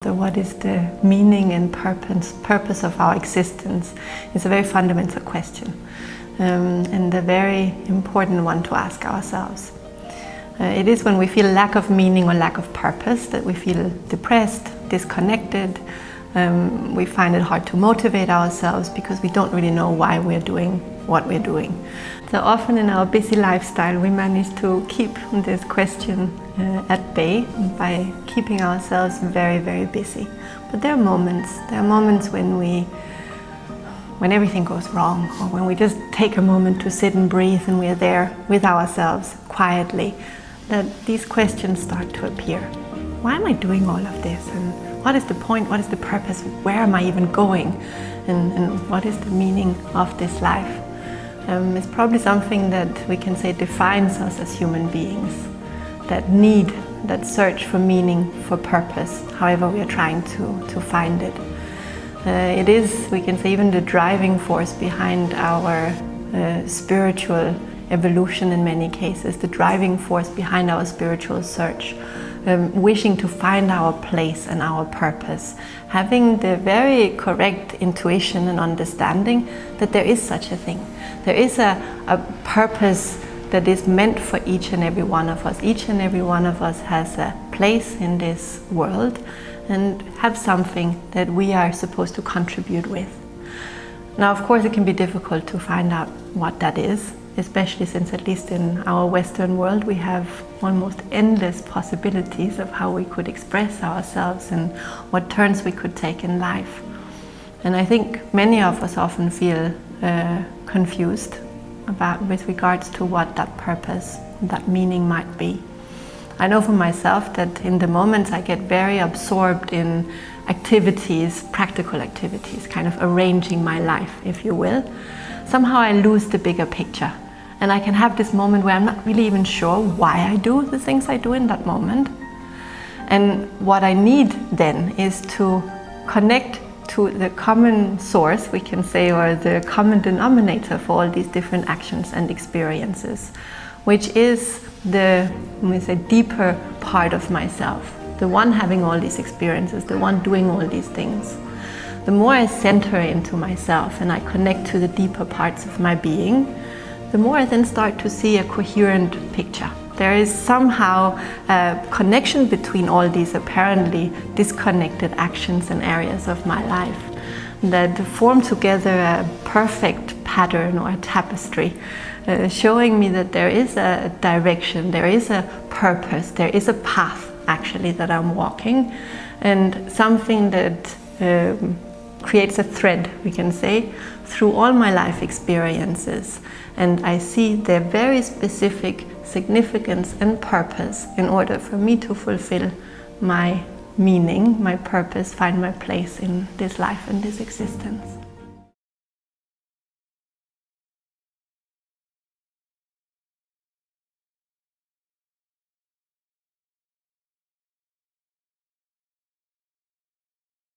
So what is the meaning and purpose of our existence is a very fundamental question, and a very important one to ask ourselves. It is when we feel lack of meaning or lack of purpose that we feel depressed, disconnected. We find it hard to motivate ourselves because we don't really know why we're doing what we're doing. So often in our busy lifestyle we manage to keep this question at bay by keeping ourselves very, very busy. But there are moments when everything goes wrong, or when we just take a moment to sit and breathe and we're there with ourselves quietly, that these questions start to appear. Why am I doing all of this? And what is the point? What is the purpose? Where am I even going? And what is the meaning of this life? It's probably something that we can say defines us as human beings. That search for meaning, for purpose, however we are trying to find it. It is, we can say, even the driving force behind our spiritual evolution in many cases, the driving force behind our spiritual search. Wishing to find our place and our purpose, having the very correct intuition and understanding that there is such a thing. There is a purpose that is meant for each and every one of us. Each and every one of us has a place in this world and have something that we are supposed to contribute with. Now, of course, it can be difficult to find out what that is, especially since, at least in our Western world, we have almost endless possibilities of how we could express ourselves and what turns we could take in life. And I think many of us often feel confused with regards to what that purpose, that meaning might be. I know for myself that in the moments I get very absorbed in activities, practical activities, kind of arranging my life, if you will, somehow I lose the bigger picture. And I can have this moment where I'm not really even sure why I do the things I do in that moment. And what I need then is to connect to the common source, we can say, or the common denominator for all these different actions and experiences, which is the, we say, deeper part of myself, the one having all these experiences, the one doing all these things. The more I center into myself and I connect to the deeper parts of my being, the more I then start to see a coherent picture. There is somehow a connection between all these apparently disconnected actions and areas of my life that form together a perfect pattern or a tapestry, showing me that there is a direction, there is a purpose, there is a path actually that I'm walking, and something that creates a thread, we can say, through all my life experiences. And I see their very specific significance and purpose in order for me to fulfill my meaning, my purpose, find my place in this life and this existence.